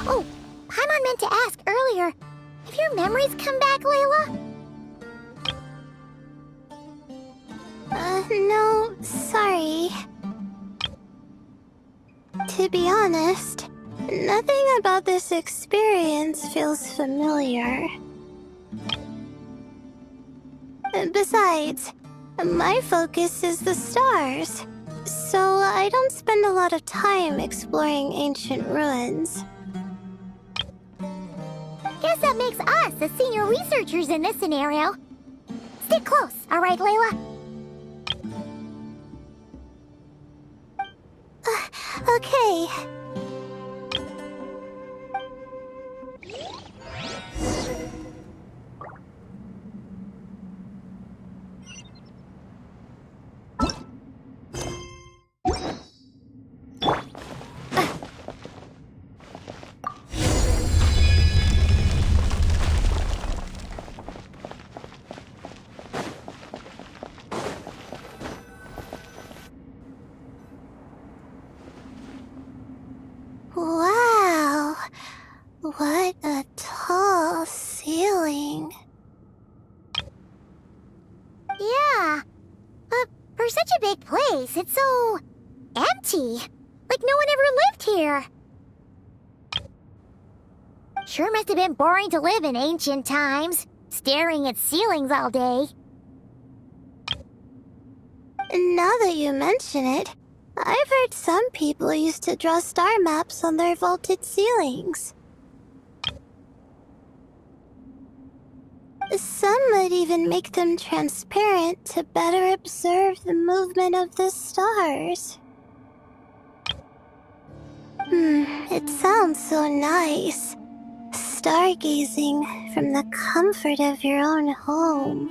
Oh, Paimon meant to ask earlier. Have your memories come back, Layla? No, sorry. To be honest, nothing about this experience feels familiar. Besides, my focus is the stars, so I don't spend a lot of time exploring ancient ruins. Guess that makes us the senior researchers in this scenario. Stick close, all right, Layla? Okay. Wow, what a tall ceiling. Yeah, but for such a big place, it's so empty. Like no one ever lived here. Sure must have been boring to live in ancient times, staring at ceilings all day. Now that you mention it, I've heard some people used to draw star maps on their vaulted ceilings. Some might even make them transparent to better observe the movement of the stars. It sounds so nice. Stargazing from the comfort of your own home.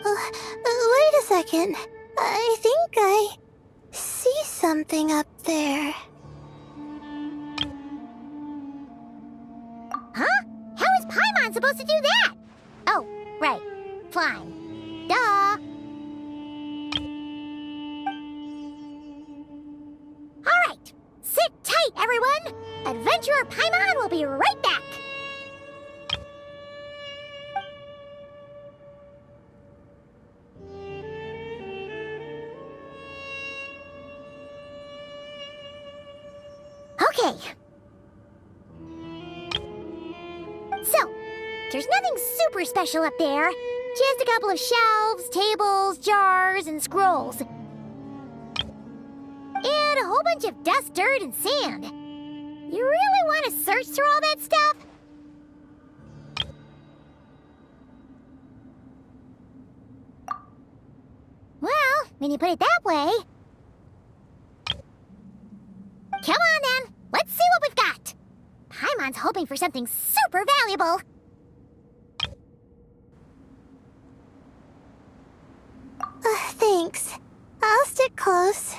Wait a second. I think I see something up there. Huh? How is Paimon supposed to do that? Oh, right. Flying. Duh. All right. Sit tight, everyone. Adventurer Paimon will be right back. Okay. So, there's nothing super special up there. Just a couple of shelves, tables, jars, and scrolls. And a whole bunch of dust, dirt, and sand. You really want to search through all that stuff? Well, when you put it that way... Come on, then. Let's see what we've got. Paimon's hoping for something super valuable. Thanks. I'll stick close.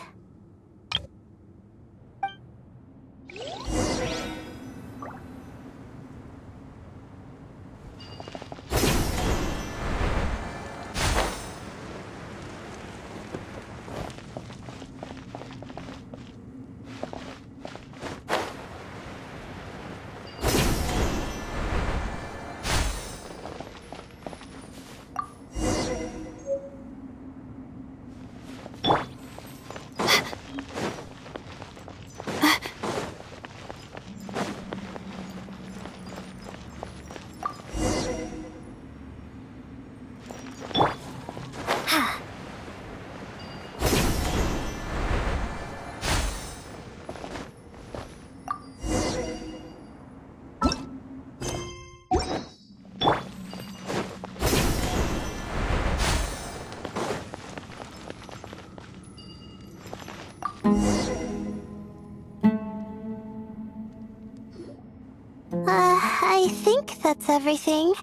I think that's everything.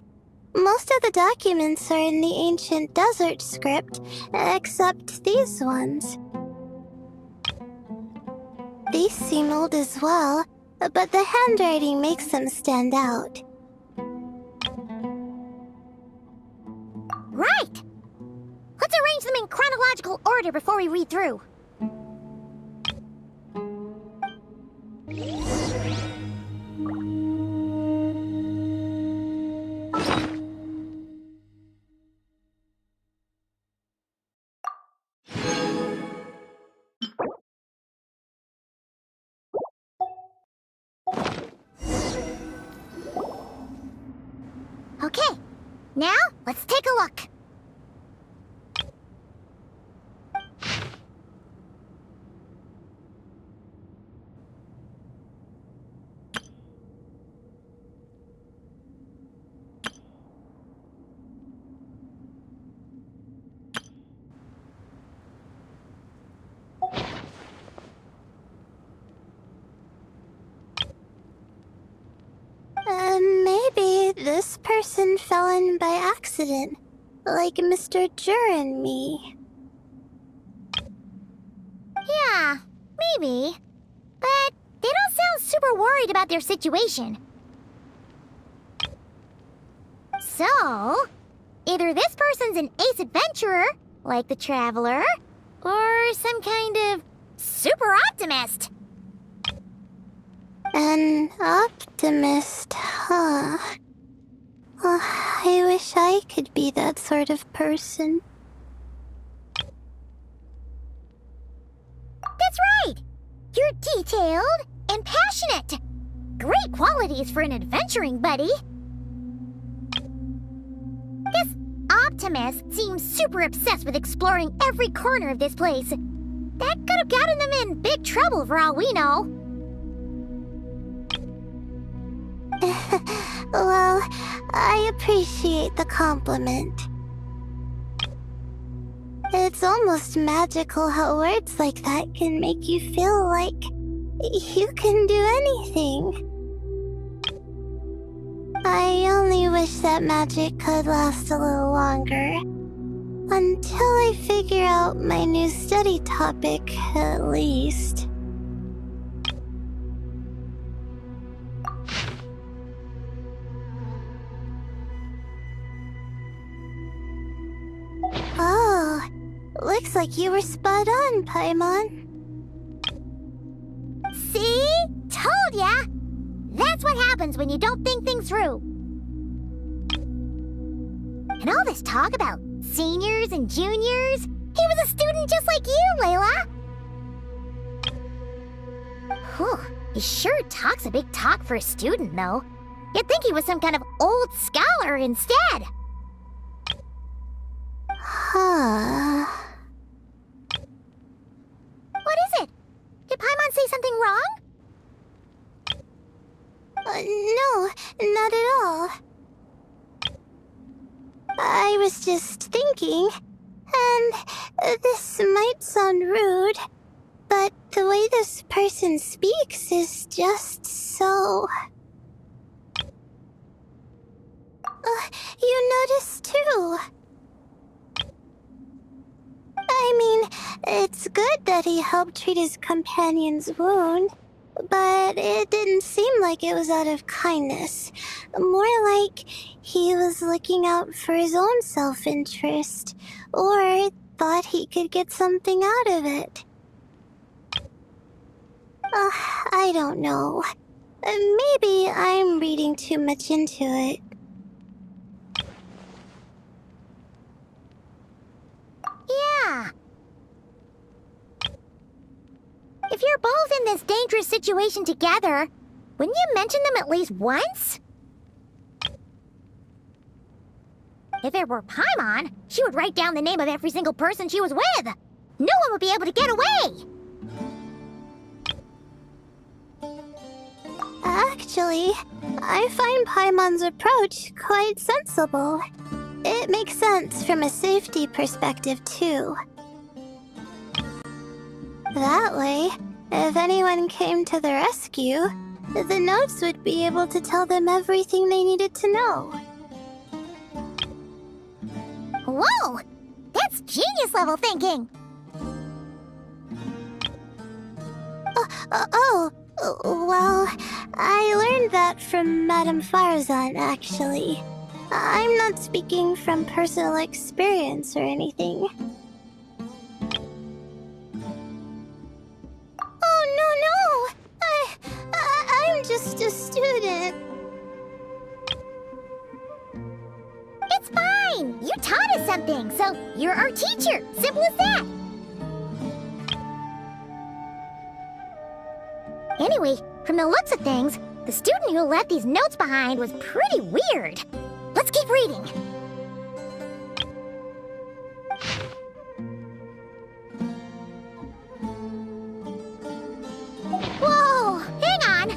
Most of the documents are in the ancient desert script, except these ones. These seem old as well, but the handwriting makes them stand out. Right! Let's arrange them in chronological order before we read through. Okay, now let's take a look. Maybe this person fell in by accident, like Mr. Djer and me. Yeah, maybe. But they don't sound super worried about their situation. So, either this person's an ace adventurer, like the Traveler, or some kind of super optimist. An optimist, huh? Oh, I wish I could be that sort of person. That's right! You're detailed and passionate. Great qualities for an adventuring buddy. This optimist seems super obsessed with exploring every corner of this place. That could have gotten them in big trouble for all we know. Well, I appreciate the compliment. It's almost magical how words like that can make you feel like you can do anything. I only wish that magic could last a little longer. Until I figure out my new study topic, at least. Oh, looks like you were spot on, Paimon. See? Told ya! That's what happens when you don't think things through. And all this talk about seniors and juniors, he was a student just like you, Layla! Whew, he sure talks a big talk for a student, though. You'd think he was some kind of old scholar instead. Huh. What is it? Did Paimon say something wrong? No, not at all. I was just thinking, and this might sound rude, but the way this person speaks is just so... you noticed too. I mean, it's good that he helped treat his companion's wound, but it didn't seem like it was out of kindness. More like he was looking out for his own self-interest, or thought he could get something out of it. I don't know. Maybe I'm reading too much into it. Yeah. If you're both in this dangerous situation together, wouldn't you mention them at least once? If it were Paimon, she would write down the name of every single person she was with. No one would be able to get away. Actually, I find Paimon's approach quite sensible. It makes sense from a safety perspective, too. That way, if anyone came to the rescue, the notes would be able to tell them everything they needed to know. Whoa! That's genius-level thinking! Well, I learned that from Madame Farazan, actually. I'm not speaking from personal experience or anything. taught us something, so you're our teacher. Simple as that. Anyway, from the looks of things, the student who left these notes behind was pretty weird. Let's keep reading. Whoa, hang on.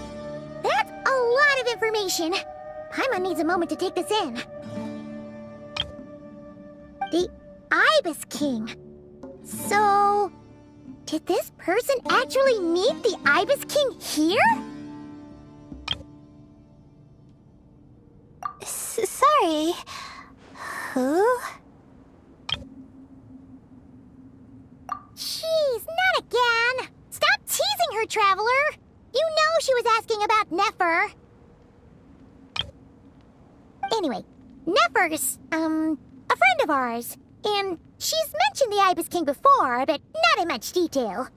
That's a lot of information. Paimon needs a moment to take this in. The Ibis King. So, did this person actually meet the Ibis King here? Sorry. Who? Jeez, not again. Stop teasing her, Traveler. You know she was asking about Nefer. Anyway, Nefer's, a friend of ours. And she's mentioned the Ibis King before, but not in much detail.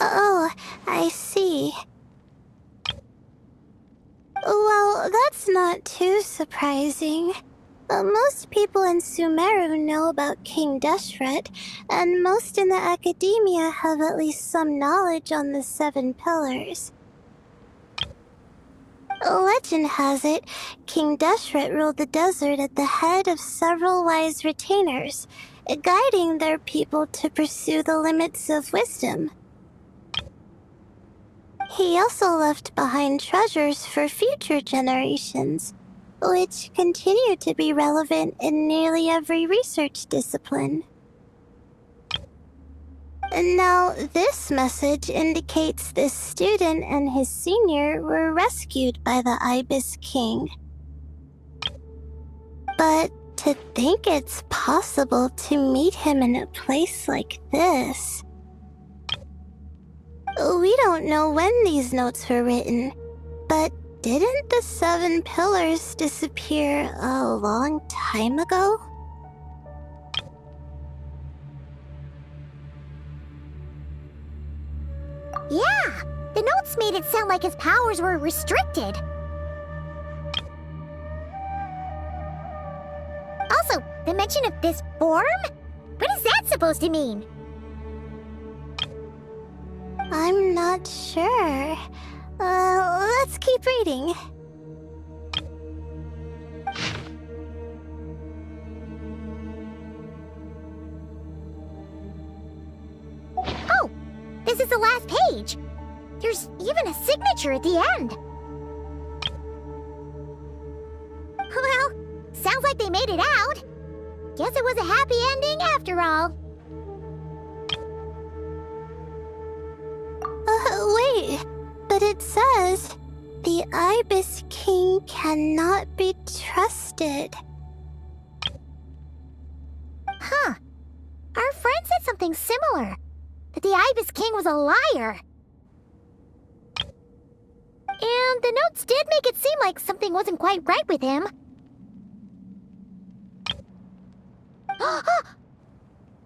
Oh, I see. Well, that's not too surprising. Most people in Sumeru know about King Deshret, and most in the academia have at least some knowledge on the 7 pillars. Legend has it, King Deshret ruled the desert at the head of several wise retainers, guiding their people to pursue the limits of wisdom. He also left behind treasures for future generations, which continue to be relevant in nearly every research discipline. And now, this message indicates this student and his senior were rescued by the Ibis King. But to think it's possible to meet him in a place like this... We don't know when these notes were written, but didn't the 7 pillars disappear a long time ago? Yeah, the notes made it sound like his powers were restricted. Also, the mention of this form? What is that supposed to mean? I'm not sure. Let's keep reading. Oh, this is the last page. There's even a signature at the end. Well, sounds like they made it out. Guess it was a happy ending after all. Wait, but it says, the Ibis King cannot be trusted. Huh. Our friend said something similar. That the Ibis King was a liar. And the notes did make it seem like something wasn't quite right with him.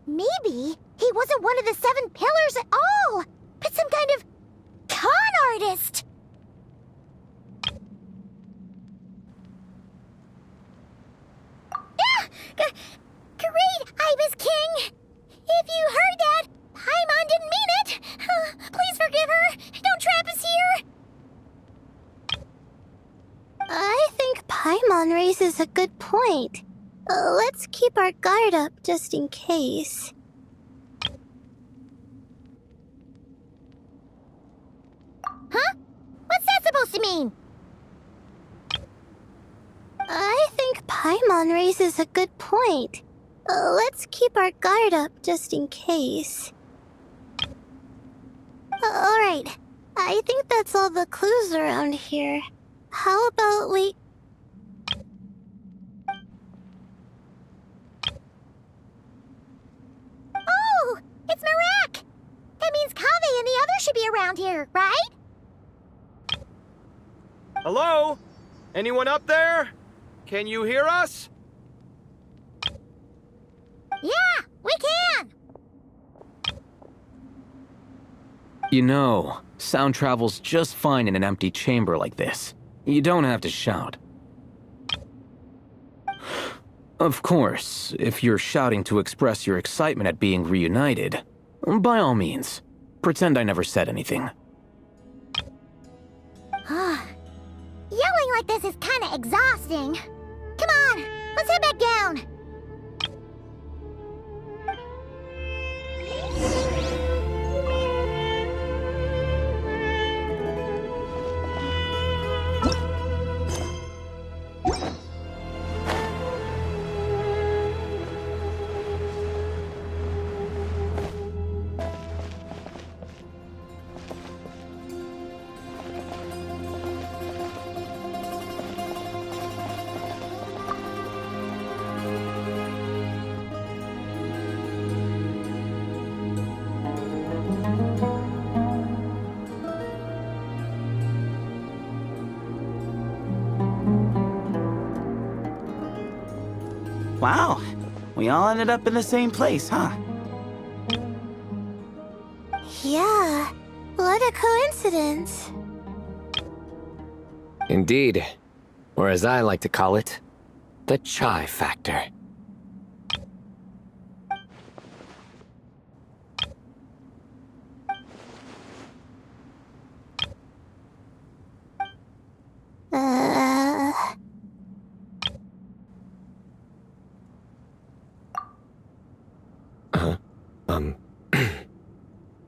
Maybe he wasn't one of the 7 pillars at all, but some kind of con artist. Great, Ibis King! If you heard that, Paimon didn't mean it! Please forgive her! Don't trap us here! I think Paimon raises a good point. Let's keep our guard up just in case. Huh? What's that supposed to mean? I think Paimon raises a good point. Let's keep our guard up just in case. Alright, I think that's all the clues around here. How about we... Oh, it's Marak! That means Kaveh and the others should be around here, right? Hello? Anyone up there? Can you hear us? Yeah, we can! You know, sound travels just fine in an empty chamber like this. You don't have to shout. Of course, if you're shouting to express your excitement at being reunited, by all means, pretend I never said anything. Yelling like this is kinda exhausting. Come on, let's head back down. Wow, we all ended up in the same place, huh? Yeah, what a coincidence. Indeed. Or as I like to call it, the chai factor.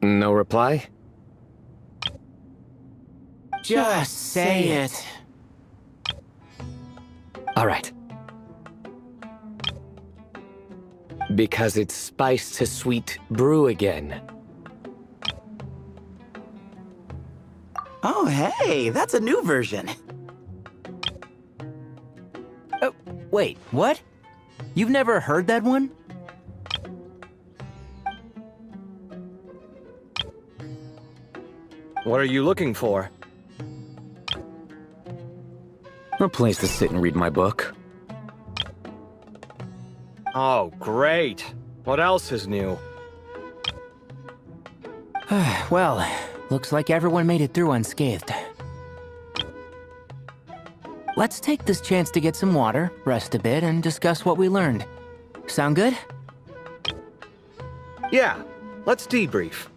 No reply? Just say it. All right. Because it's spice to sweet brew again. Oh, hey, that's a new version. Oh, wait, what? You've never heard that one? What are you looking for? A place to sit and read my book. Oh, great. What else is new? Well, looks like everyone made it through unscathed. Let's take this chance to get some water, rest a bit, and discuss what we learned. Sound good? Yeah, let's debrief.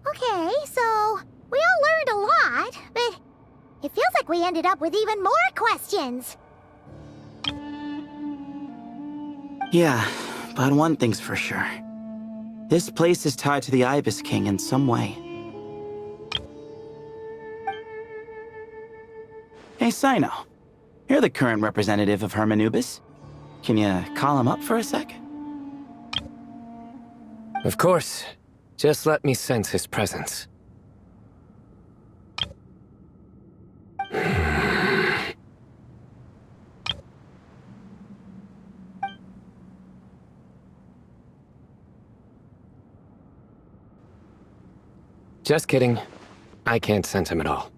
Okay, so we all learned a lot, but it feels like we ended up with even more questions. Yeah, but one thing's for sure. This place is tied to the Ibis King in some way. Hey, Cyno. You're the current representative of Hermanubis. Can you call him up for a sec? Of course. Just let me sense his presence. Just kidding. I can't sense him at all.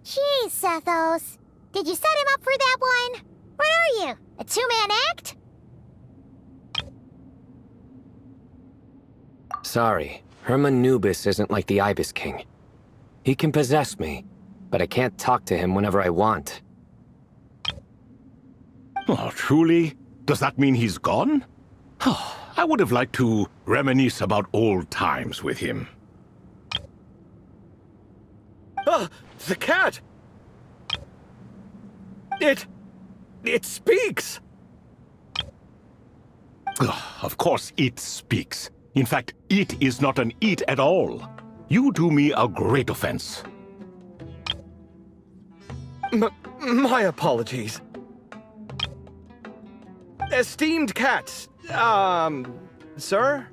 Jeez, Sethos. Did you set him up for that one? What are you, a two-man act? Sorry, Hermanubis isn't like the Ibis King. He can possess me, but I can't talk to him whenever I want. Oh, truly? Does that mean he's gone? I would have liked to reminisce about old times with him. Ah, the cat! It speaks! Of course it speaks. In fact, it is not an it at all. You do me a great offense. My apologies. Esteemed cat, sir?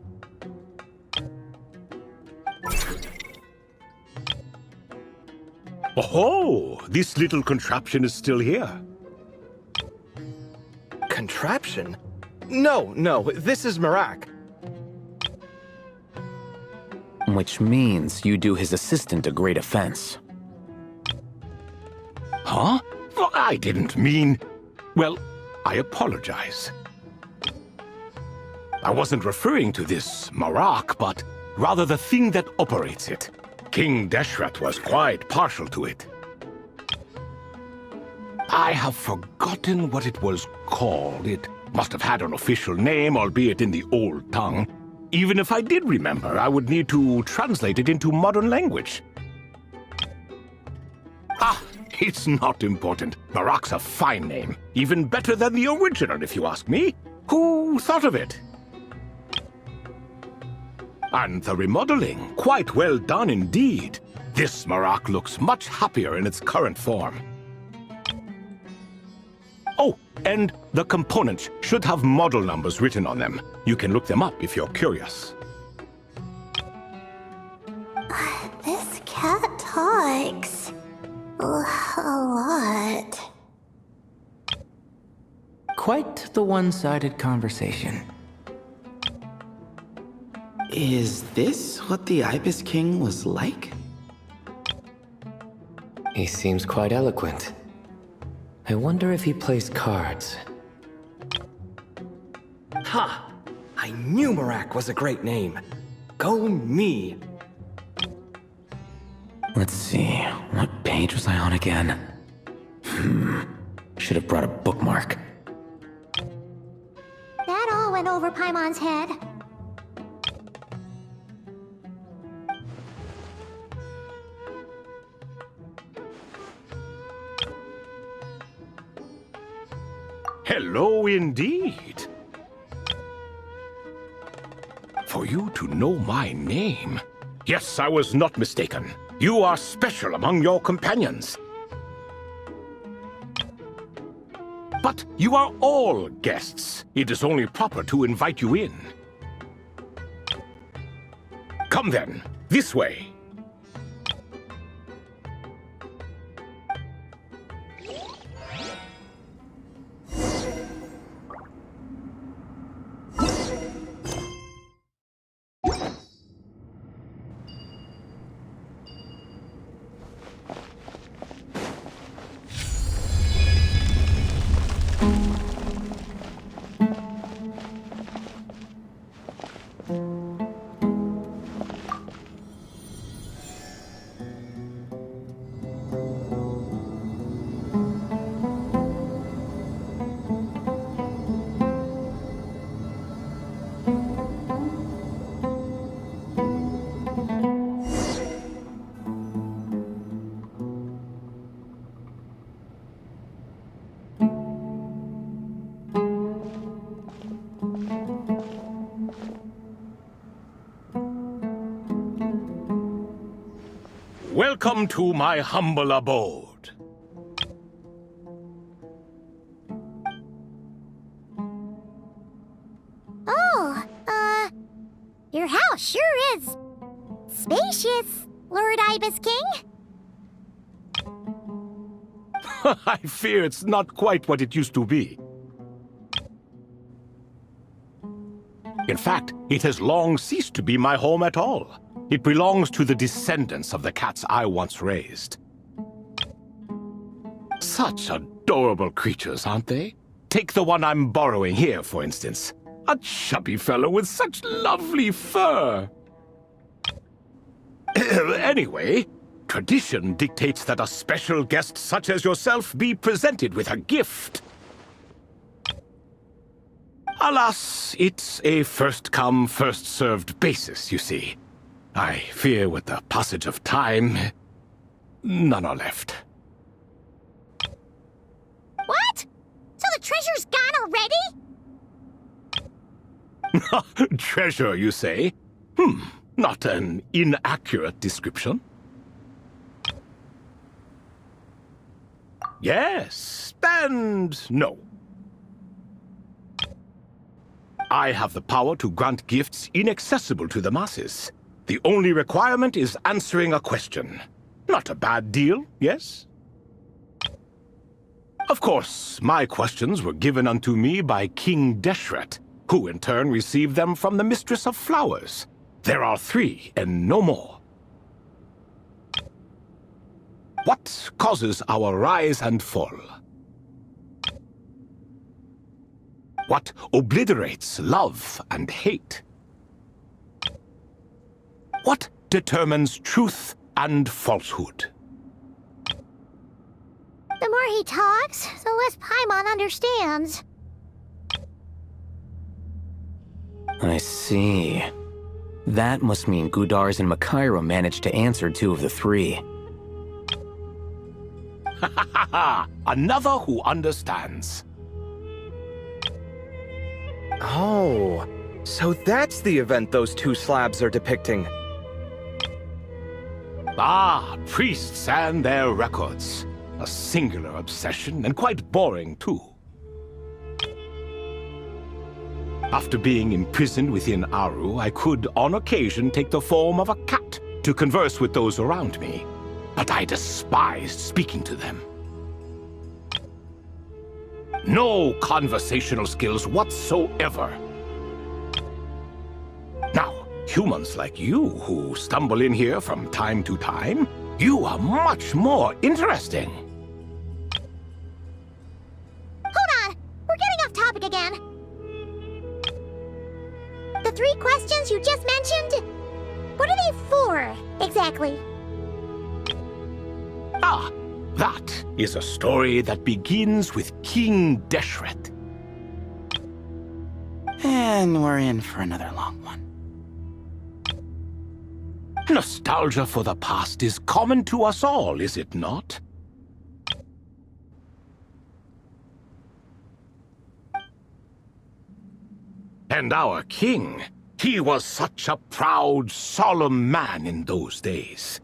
Oh, this little contraption is still here. Contraption? No, this is Marak. Which means you do his assistant a great offense. Huh? Well, I didn't mean... Well, I apologize. I wasn't referring to this Marak, but rather the thing that operates it. King Deshret was quite partial to it. I have forgotten what it was called. It must have had an official name, albeit in the old tongue. Even if I did remember, I would need to translate it into modern language. Ah, it's not important. Marak's a fine name. Even better than the original, if you ask me. Who thought of it? And the remodeling, quite well done indeed. This Marak looks much happier in its current form. Oh, and the components should have model numbers written on them. You can look them up if you're curious. This cat talks a lot. Quite the one-sided conversation. Is this what the Ibis King was like? He seems quite eloquent. I wonder if he plays cards. Ha! I knew Marak was a great name. Go me! Let's see, what page was I on again? Should have brought a bookmark. That all went over Paimon's head. Hello indeed. For you to know my name. Yes, I was not mistaken. You are special among your companions. But you are all guests. It is only proper to invite you in. Come then, this way. Welcome to my humble abode. Oh, your house sure is spacious, Lord Ibis King. I fear it's not quite what it used to be. In fact, it has long ceased to be my home at all. It belongs to the descendants of the cats I once raised. Such adorable creatures, aren't they? Take the one I'm borrowing here, for instance. A chubby fellow with such lovely fur. Anyway, tradition dictates that a special guest such as yourself be presented with a gift. Alas, it's a first-come, first-served basis, you see. I fear with the passage of time, none are left. What? So the treasure's gone already? Treasure, you say? Not an inaccurate description. Yes, and no. I have the power to grant gifts inaccessible to the masses. The only requirement is answering a question. Not a bad deal, yes? Of course, my questions were given unto me by King Deshret, who in turn received them from the Mistress of Flowers. There are 3 and no more. What causes our rise and fall? What obliterates love and hate? What determines truth and falsehood? The more he talks, the less Paimon understands. I see. That must mean Gudars and Makaira managed to answer 2 of the 3. Another who understands. Oh, so that's the event those 2 slabs are depicting. Ah, priests and their records. A singular obsession, and quite boring, too. After being imprisoned within Aru, I could, on occasion, take the form of a cat to converse with those around me. But I despised speaking to them. No conversational skills whatsoever. Now, humans like you who stumble in here from time to time, you are much more interesting. Hold on! We're getting off topic again. The 3 questions you just mentioned, what are they for, exactly? Ah, that is a story that begins with King Deshret. And we're in for another long one. Nostalgia for the past is common to us all, is it not? And our king, he was such a proud, solemn man in those days.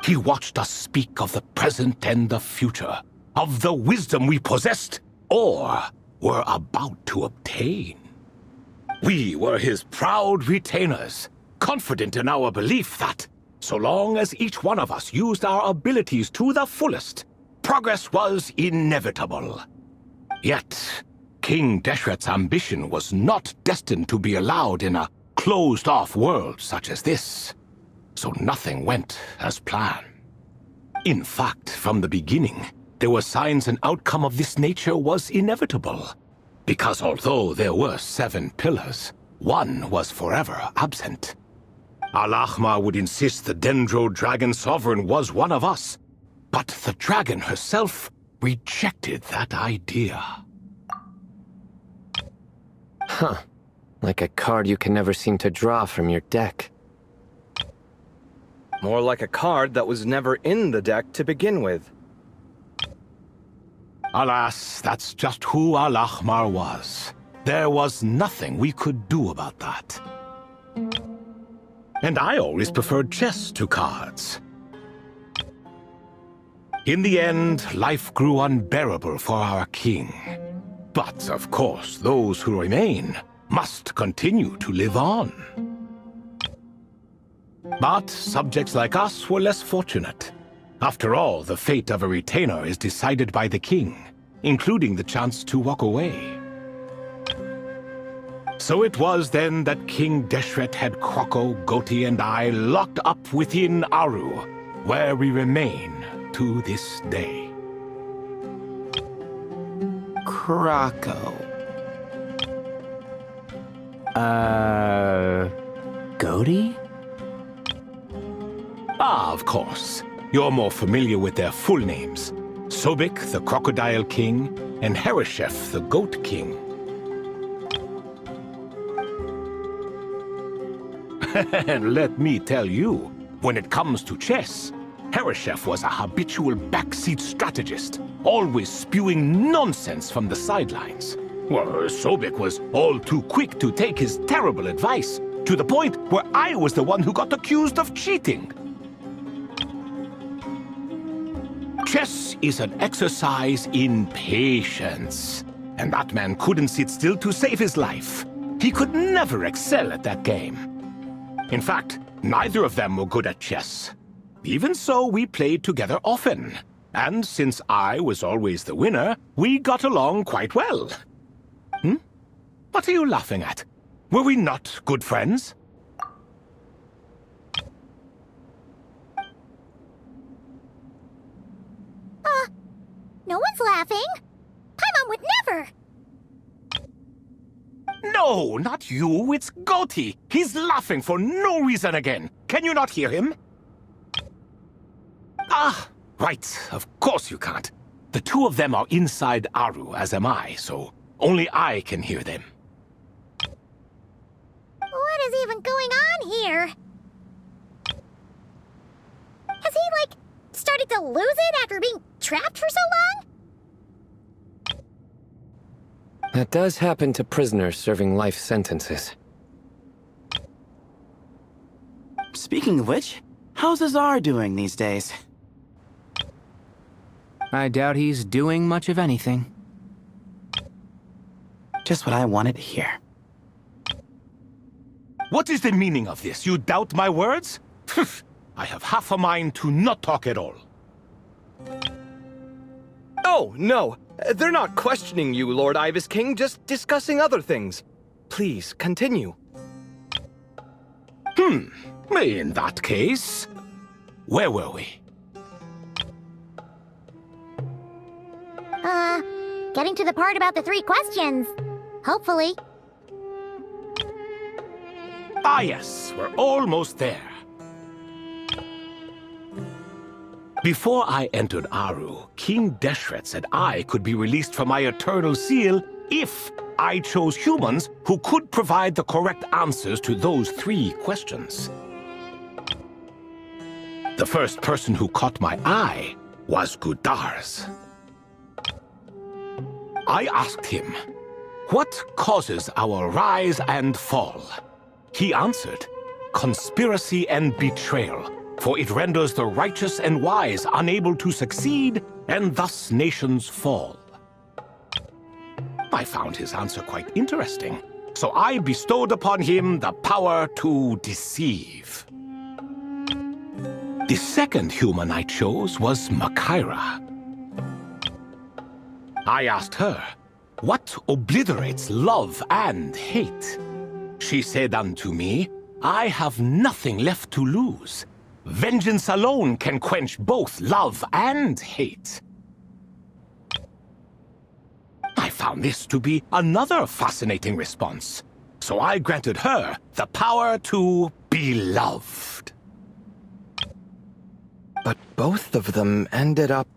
He watched us speak of the present and the future, of the wisdom we possessed, or were about to obtain. We were his proud retainers, confident in our belief that, so long as each one of us used our abilities to the fullest, progress was inevitable. Yet, King Deshret's ambition was not destined to be allowed in a closed-off world such as this. So nothing went as planned. In fact, from the beginning, there were signs an outcome of this nature was inevitable. Because although there were 7 pillars, one was forever absent. Al-Ahmar would insist the Dendro Dragon Sovereign was one of us, but the dragon herself rejected that idea. Huh. Like a card you can never seem to draw from your deck. More like a card that was never in the deck to begin with. Alas, that's just who Al-Ahmar was. There was nothing we could do about that. And I always preferred chess to cards. In the end, life grew unbearable for our king. But, of course, those who remain must continue to live on. But subjects like us were less fortunate. After all, the fate of a retainer is decided by the king, including the chance to walk away. So it was then that King Deshret had Kroko, Goti, and I locked up within Aru, where we remain to this day. Kroko. Goti? Ah, of course. You're more familiar with their full names. Sobek, the Crocodile King, and Hereshef, the Goat King. And let me tell you, when it comes to chess, Hereshef was a habitual backseat strategist, always spewing nonsense from the sidelines. Well, Sobek was all too quick to take his terrible advice, to the point where I was the one who got accused of cheating. Chess is an exercise in patience, and that man couldn't sit still to save his life. He could never excel at that game. In fact, neither of them were good at chess. Even so, we played together often, and since I was always the winner, we got along quite well. What are you laughing at? Were we not good friends? No one's laughing. Paimon would never. No, not you. It's Goti. He's laughing for no reason again. Can you not hear him? Ah, right. Of course you can't. The two of them are inside Aru, as am I, so only I can hear them. What is even going on here? Has he, started to lose it after being trapped for so long? That does happen to prisoners serving life sentences. Speaking of which, how's Azar doing these days? I doubt he's doing much of anything. Just what I wanted to hear. What is the meaning of this? You doubt my words? I have half a mind to not talk at all. Oh, no. They're not questioning you, Lord Ibis King, just discussing other things. Please, continue. In that case, where were we? Getting to the part about the 3 questions. Hopefully. Ah yes, we're almost there. Before I entered Aru, King Deshret said I could be released from my eternal seal if I chose humans who could provide the correct answers to those 3 questions. The first person who caught my eye was Gudar's. I asked him, what causes our rise and fall? He answered, conspiracy and betrayal, for it renders the righteous and wise unable to succeed, and thus nations fall. I found his answer quite interesting, so I bestowed upon him the power to deceive. The second human I chose was Makaira. I asked her, what obliterates love and hate? She said unto me, I have nothing left to lose. Vengeance alone can quench both love and hate. I found this to be another fascinating response, so I granted her the power to be loved. But both of them ended up...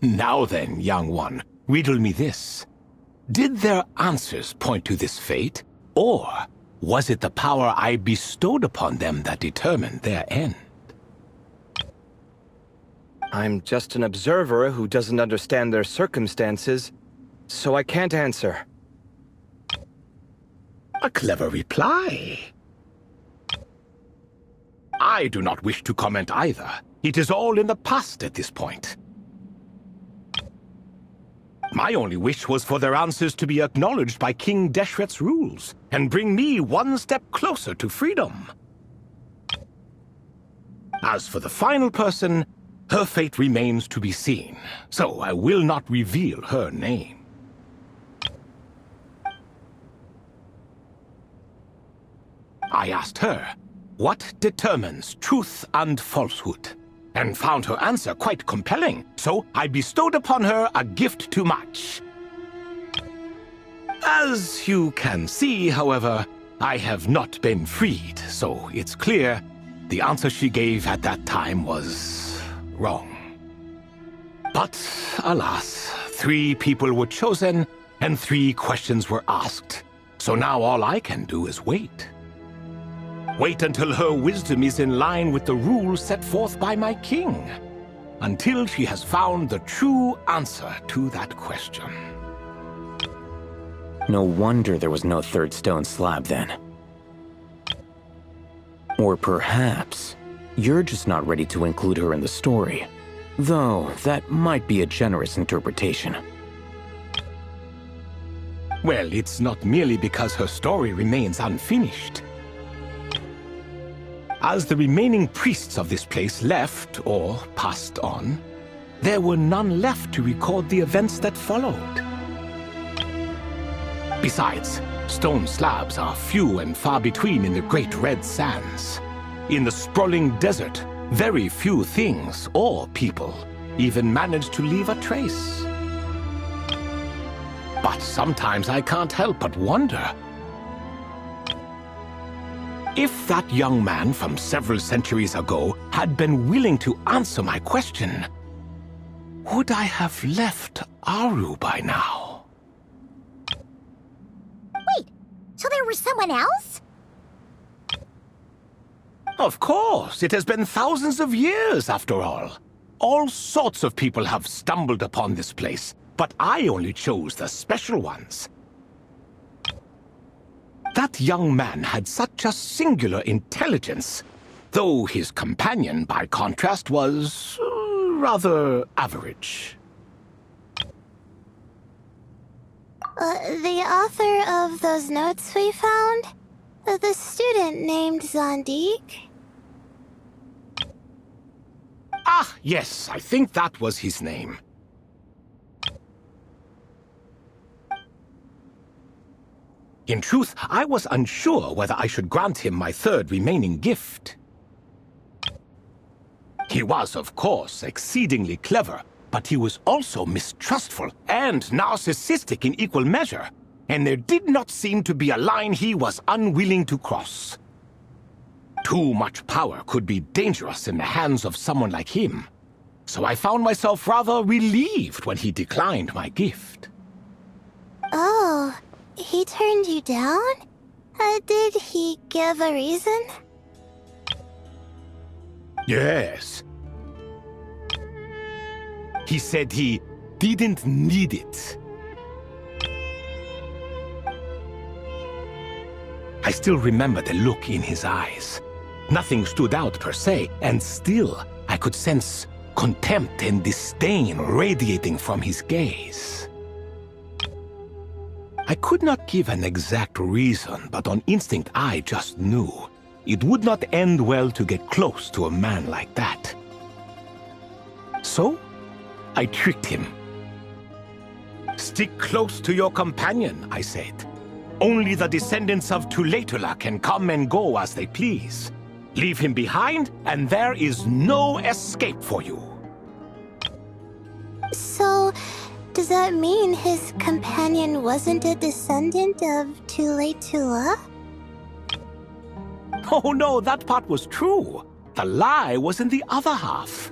Now then, young one, riddle me this. Did their answers point to this fate, or was it the power I bestowed upon them that determined their end? I'm just an observer who doesn't understand their circumstances, so I can't answer. A clever reply. I do not wish to comment either. It is all in the past at this point. My only wish was for their answers to be acknowledged by King Deshret's rules, and bring me one step closer to freedom. As for the final person, her fate remains to be seen, so I will not reveal her name. I asked her, what determines truth and falsehood? And found her answer quite compelling, so I bestowed upon her a gift to match. As you can see, however, I have not been freed, so it's clear the answer she gave at that time was wrong. But, alas, 3 people were chosen, and 3 questions were asked, so now all I can do is wait. Wait until her wisdom is in line with the rules set forth by my king. Until she has found the true answer to that question. No wonder there was no 3rd stone slab then. Or perhaps you're just not ready to include her in the story. Though, that might be a generous interpretation. Well, it's not merely because her story remains unfinished. As the remaining priests of this place left, or passed on, there were none left to record the events that followed. Besides, stone slabs are few and far between in the Great Red Sands. In the sprawling desert, very few things or people even manage to leave a trace. But sometimes I can't help but wonder if that young man from several centuries ago had been willing to answer my question, would I have left Aru by now? Wait, so there was someone else? Of course, it has been thousands of years after all. All sorts of people have stumbled upon this place, but I only chose the special ones. That young man had such a singular intelligence, though his companion, by contrast, was rather average. The author of those notes we found? The student named Zandik? Ah, yes, I think that was his name. In truth, I was unsure whether I should grant him my third remaining gift. He was, of course, exceedingly clever, but he was also mistrustful and narcissistic in equal measure, and there did not seem to be a line he was unwilling to cross. Too much power could be dangerous in the hands of someone like him, so I found myself rather relieved when he declined my gift. Oh, he turned you down? Did he give a reason? Yes. He said he didn't need it. I still remember the look in his eyes. Nothing stood out per se, and still I could sense contempt and disdain radiating from his gaze. I could not give an exact reason, but on instinct I just knew it would not end well to get close to a man like that. So, I tricked him. "Stick close to your companion," I said. "Only the descendants of Tulaytullah can come and go as they please. Leave him behind, and there is no escape for you." So, does that mean his companion wasn't a descendant of Tulaytullah? Oh no, that part was true. The lie was in the other half.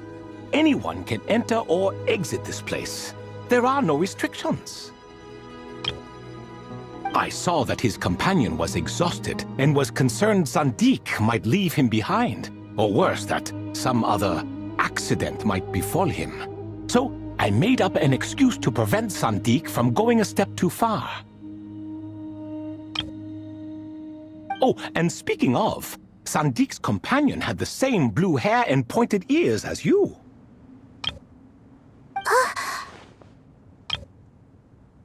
Anyone can enter or exit this place. There are no restrictions. I saw that his companion was exhausted and was concerned Zandik might leave him behind, or worse, that some other accident might befall him. So I made up an excuse to prevent Zandik from going a step too far. Oh, and speaking of, Zandik's companion had the same blue hair and pointed ears as you.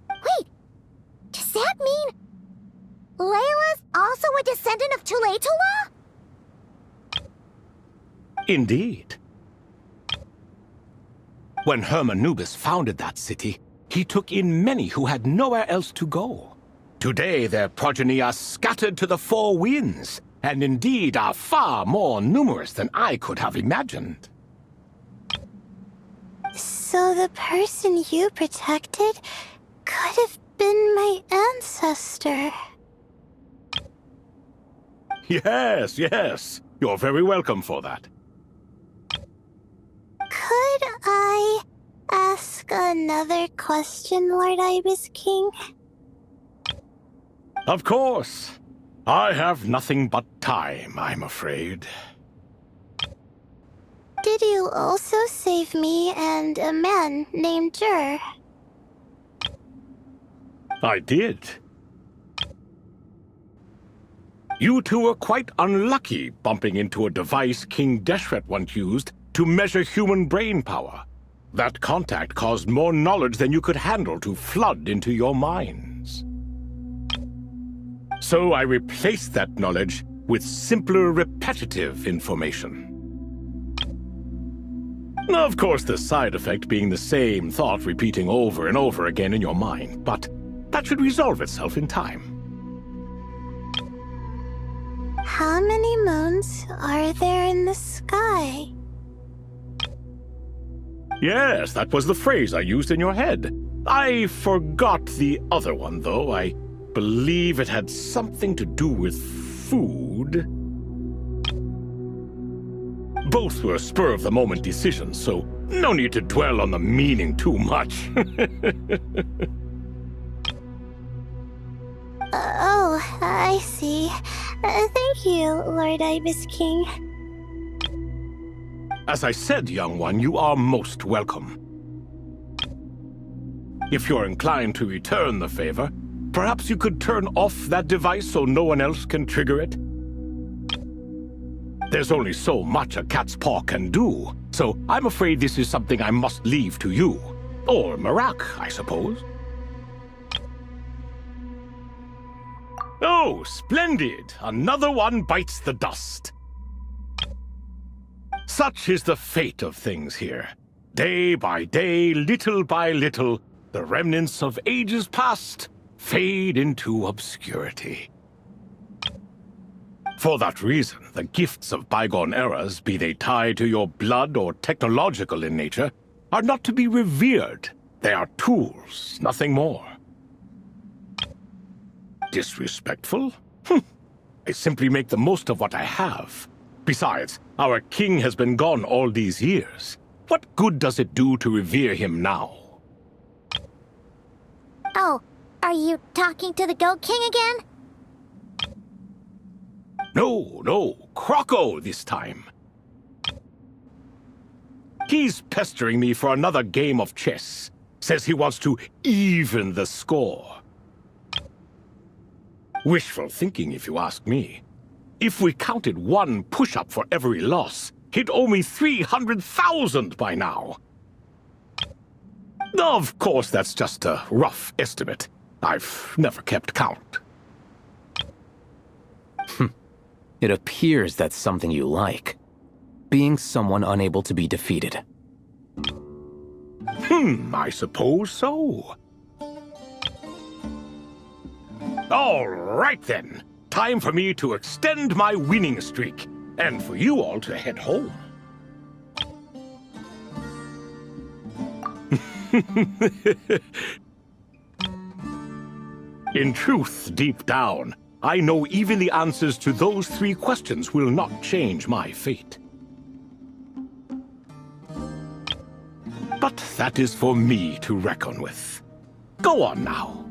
Wait, does that mean Layla's also a descendant of tulaytullah? Indeed. When Hermanubis founded that city, he took in many who had nowhere else to go. Today their progeny are scattered to the four winds, and indeed are far more numerous than I could have imagined. So the person you protected could have been my ancestor. Yes, yes. You're very welcome for that. Could I ask another question, Lord Ibis King? Of course. I have nothing but time, I'm afraid. Did you also save me and a man named djer? I did. You two were quite unlucky bumping into a device King Deshret once used to measure human brain power. That contact caused more knowledge than you could handle to flood into your minds. So I replaced that knowledge with simpler, repetitive information. Of course, the side effect being the same thought repeating over and over again in your mind, but That should resolve itself in time. How many moons are there in the sky? Yes, that was the phrase I used in your head. I forgot the other one, though. I believe it had something to do with food. Both were spur-of-the-moment decisions, so no need to dwell on the meaning too much. Oh, I see. Thank you, Lord Ibis King. As I said, young one, you are most welcome. If you're inclined to return the favor, perhaps you could turn off that device so no one else can trigger it? There's only so much a cat's paw can do, so I'm afraid this is something I must leave to you. Or Marak, I suppose. Oh, splendid! Another one bites the dust. Such is the fate of things here. Day by day, little by little, the remnants of ages past fade into obscurity. For that reason, the gifts of bygone eras, be they tied to your blood or technological in nature, are not to be revered. They are tools, nothing more. Disrespectful? I simply make the most of what I have. Besides, our king has been gone all these years. What good does it do to revere him now? Oh, are you talking to the Goat King again? No, Croco this time. He's pestering me for another game of chess. Says he wants to even the score. Wishful thinking, if you ask me. If we counted one push-up for every loss, he'd owe me 300,000 by now. Of course, that's just a rough estimate. I've never kept count. It appears that's something you like. Being someone unable to be defeated. I suppose so. All right then. Time for me to extend my winning streak, and for you all to head home. In truth, deep down, I know even the answers to those 3 questions will not change my fate. But that is for me to reckon with. Go on now.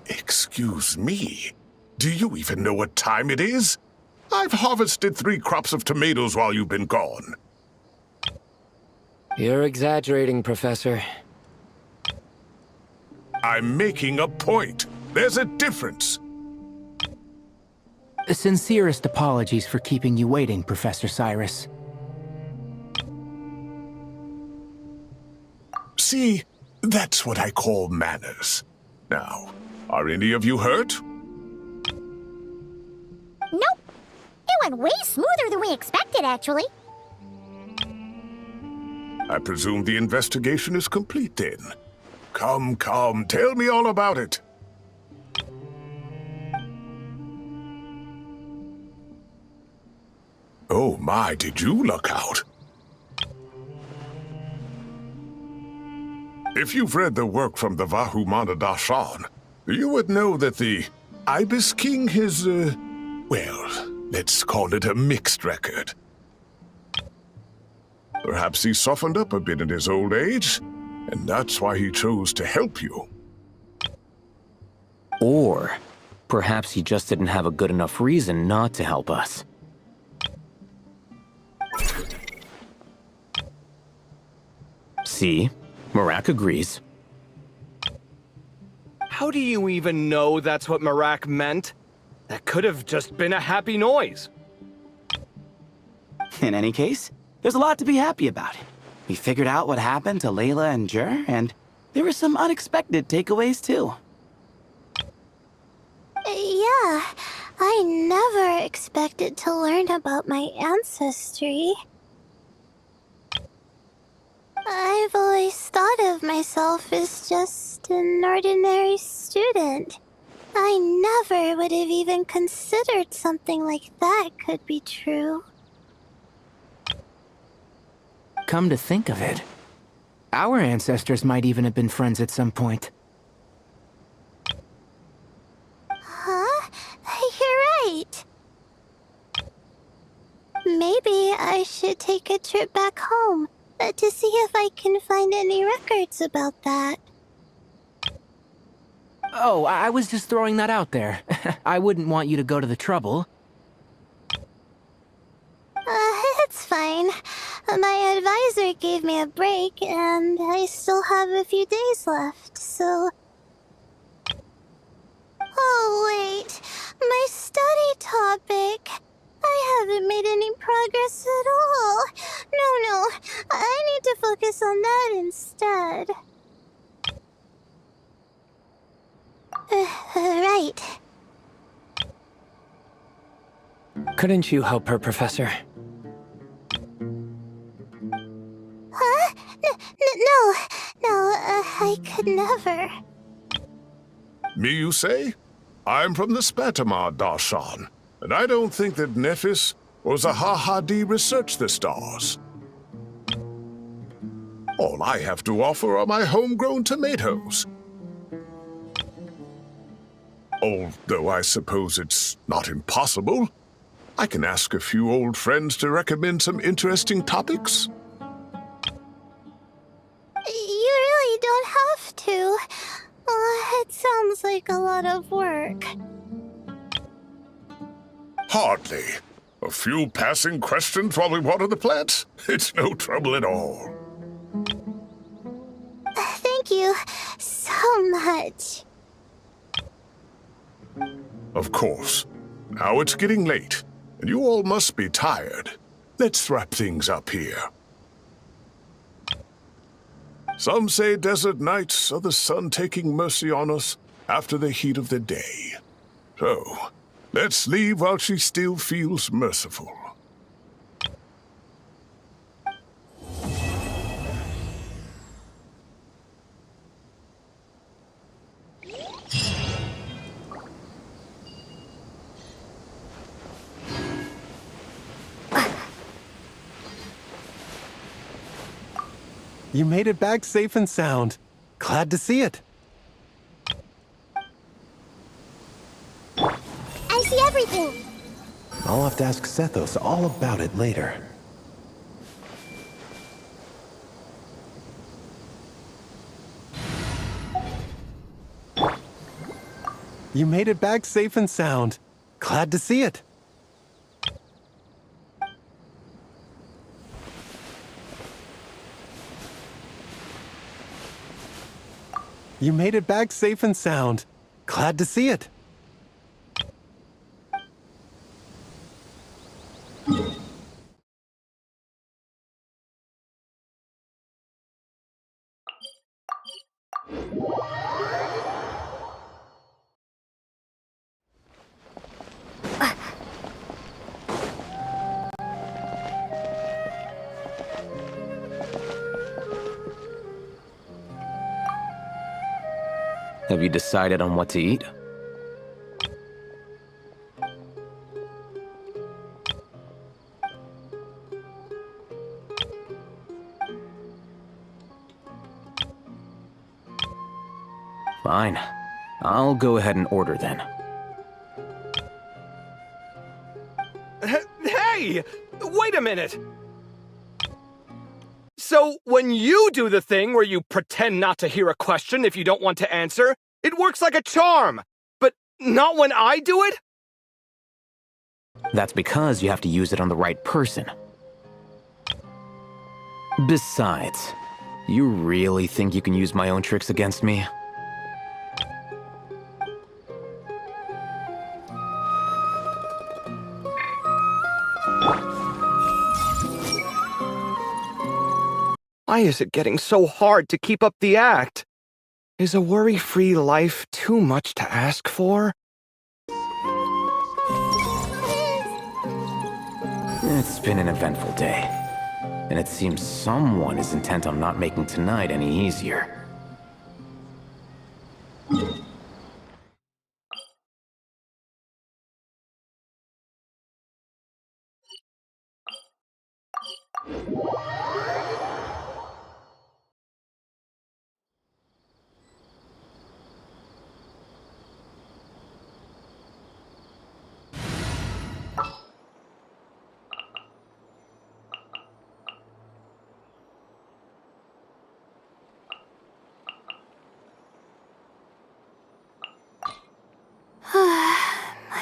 Excuse me, do you even know what time it is? I've harvested 3 crops of tomatoes while you've been gone. You're exaggerating, Professor. I'm making a point. There's a difference. Sincerest apologies for keeping you waiting, Professor Cyrus. See, that's what I call manners. Now, are any of you hurt? Nope. It went way smoother than we expected, actually. I presume the investigation is complete then. Come, tell me all about it. Oh my, did you luck out? If you've read the work from the Vahumana Dashan, you would know that the Ibis King has, well, let's call it a mixed record. Perhaps he softened up a bit in his old age, and that's why he chose to help you. Or perhaps he just didn't have a good enough reason not to help us. See? Marak agrees. How do you even know that's what Marak meant? That could have just been a happy noise. In any case, there's a lot to be happy about. We figured out what happened to Layla and djer, and there were some unexpected takeaways too. Yeah, I never expected to learn about my ancestry. I've always thought of myself as just an ordinary student. I never would have even considered something like that could be true. Come to think of it, our ancestors might even have been friends at some point. Huh? You're right. Maybe I should take a trip back home to see if I can find any records about that. Oh, I was just throwing that out there. I wouldn't want you to go to the trouble. It's fine. My advisor gave me a break, and I still have a few days left, so... Oh, wait. My study topic. I haven't made any progress at all. No. I need to focus on that instead. Right. Couldn't you help her, Professor? Huh? No, I could never. Me, you say? I'm from the Spatamar Darshan, and I don't think that Nephis or Zahahadi researched the stars. All I have to offer are my homegrown tomatoes. Although I suppose it's not impossible, I can ask a few old friends to recommend some interesting topics. You really don't have to. It sounds like a lot of work. Hardly. A few passing questions while we water the plants? It's no trouble at all. Thank you so much. Of course. Now it's getting late, and you all must be tired. Let's wrap things up here. Some say desert nights are the sun taking mercy on us after the heat of the day. So, let's leave while she still feels merciful. You made it back safe and sound. Glad to see it. I see everything. I'll have to ask Sethos all about it later. You made it back safe and sound. Glad to see it. You made it back safe and sound. Glad to see it. Have you decided on what to eat? Fine. I'll go ahead and order then. Hey! Wait a minute! So, when you do the thing where you pretend not to hear a question if you don't want to answer, it works like a charm! But not when I do it? That's because you have to use it on the right person. Besides, you really think you can use my own tricks against me? Why is it getting so hard to keep up the act? Is a worry-free life too much to ask for? It's been an eventful day, and it seems someone is intent on not making tonight any easier.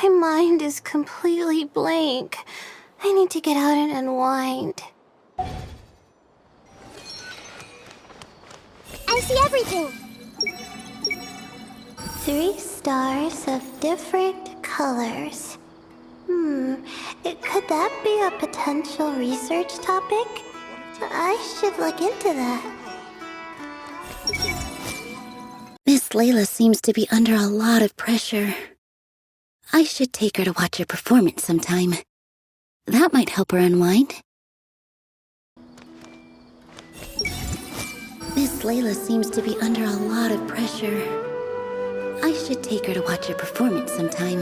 My mind is completely blank. I need to get out and unwind. I see everything. 3 stars of different colors. Could that be a potential research topic? I should look into that. Miss Layla seems to be under a lot of pressure. I should take her to watch her performance sometime. That might help her unwind. Miss Layla seems to be under a lot of pressure. I should take her to watch her performance sometime.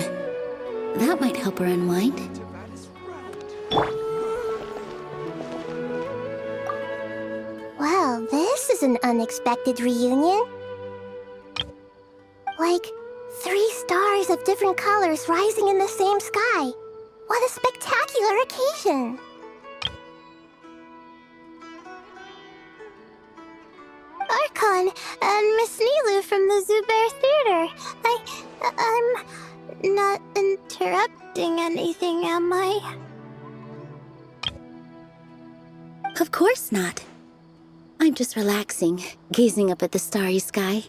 That might help her unwind. Well, this is an unexpected reunion. Like 3 stars of different colors rising in the same sky. What a spectacular occasion! Archon and Miss Nilou from the Zubair Theater. I'm not interrupting anything, am I? Of course not. I'm just relaxing, gazing up at the starry sky.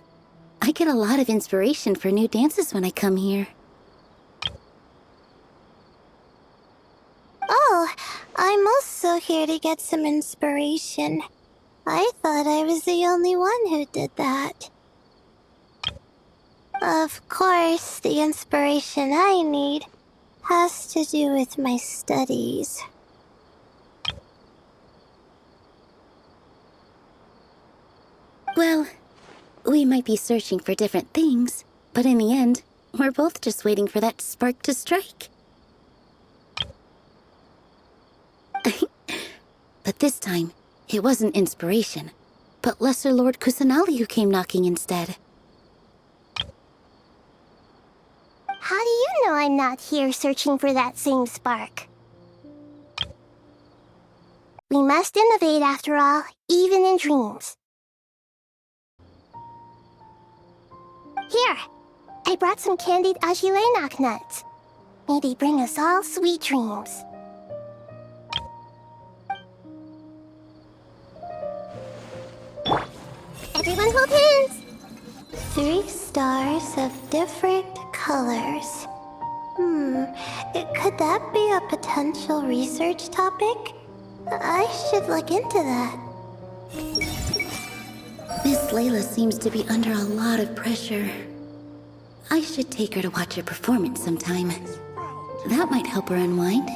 I get a lot of inspiration for new dances when I come here. Oh, I'm also here to get some inspiration. I thought I was the only one who did that. Of course, the inspiration I need has to do with my studies. Well, we might be searching for different things, but in the end, we're both just waiting for that spark to strike. But this time, it wasn't inspiration, but Lesser Lord Kusanali who came knocking instead. How do you know I'm not here searching for that same spark? We must innovate after all, even in dreams. Here, I brought some candied ajilenak nuts. May they bring us all sweet dreams. Everyone hold hands! 3 stars of different colors. Could that be a potential research topic? I should look into that. Miss Layla seems to be under a lot of pressure. I should take her to watch a performance sometime. That might help her unwind.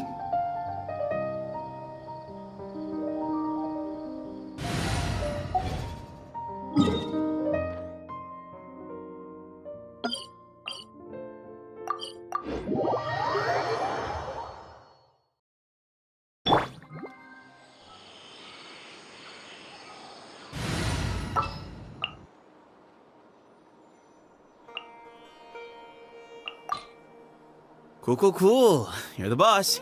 Cool. You're the boss.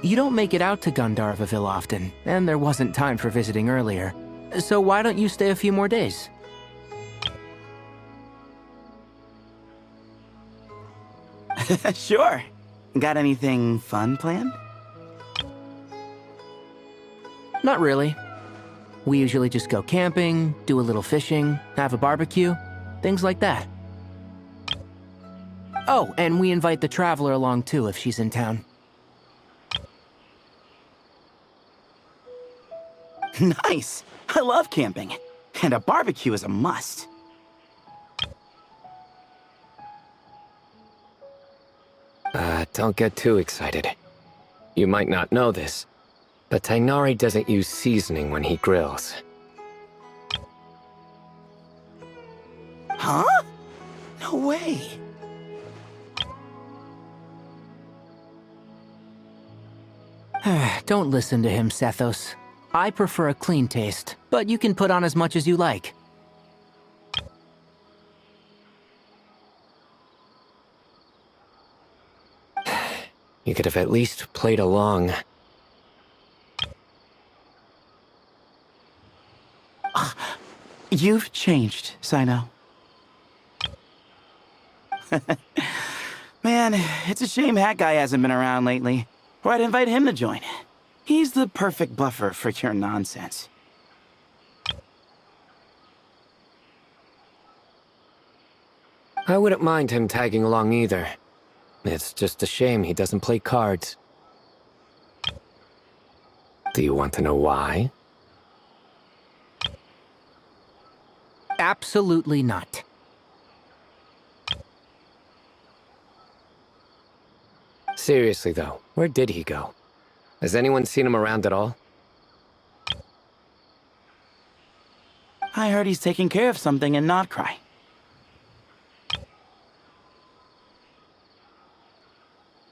You don't make it out to Gandharvaville often, and there wasn't time for visiting earlier. So why don't you stay a few more days? Sure. Got anything fun planned? Not really. We usually just go camping, do a little fishing, have a barbecue, things like that. Oh, and we invite the Traveler along too if she's in town. Nice! I love camping. And a barbecue is a must. Don't get too excited. You might not know this, but Tighnari doesn't use seasoning when he grills. Huh? No way. Don't listen to him, Sethos. I prefer a clean taste, but you can put on as much as you like. You could have at least played along. You've changed, Cyno. Man, it's a shame Hat Guy hasn't been around lately. Or I'd invite him to join. He's the perfect buffer for your nonsense. I wouldn't mind him tagging along either. It's just a shame he doesn't play cards. Do you want to know why? Absolutely not. Seriously though, where did he go? Has anyone seen him around at all? I heard he's taking care of something in Notcry.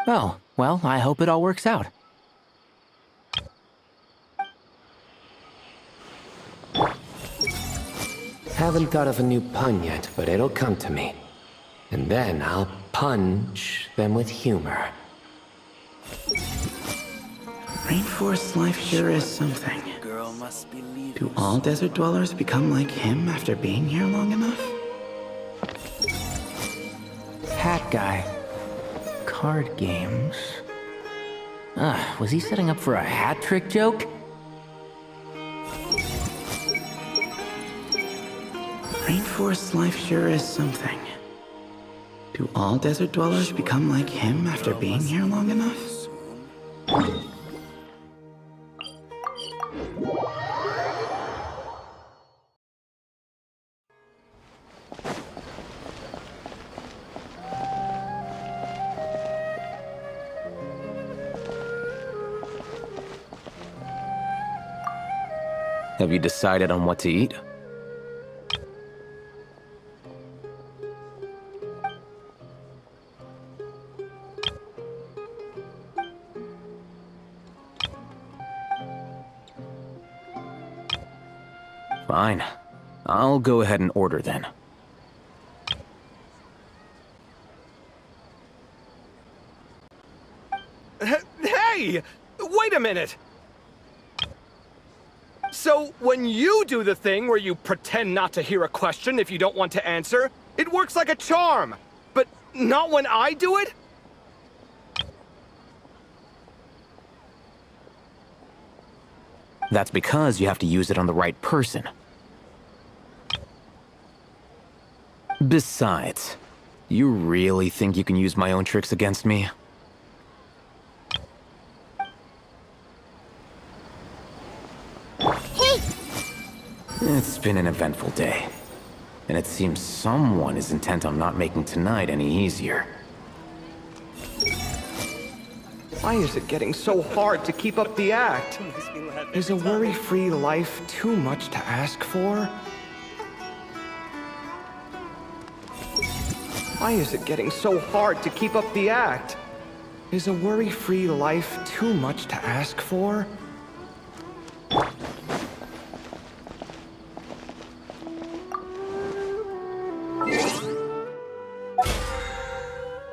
Oh, well, I hope it all works out. Haven't thought of a new pun yet, but it'll come to me. And then I'll punch them with humor. Rainforest life sure is something. Do all desert dwellers become like him after being here long enough? Hat Guy. Card games. Was he setting up for a hat trick joke? Rainforest life sure is something. Do all desert dwellers become like him after being here long enough? Have you decided on what to eat? Fine. I'll go ahead and order then. Hey! Wait a minute! So, when you do the thing where you pretend not to hear a question if you don't want to answer, it works like a charm. But not when I do it? That's because you have to use it on the right person. Besides, you really think you can use my own tricks against me? Hey! It's been an eventful day, and it seems someone is intent on not making tonight any easier. Why is it getting so hard to keep up the act? Is a worry-free life too much to ask for? Why is it getting so hard to keep up the act? Is a worry-free life too much to ask for?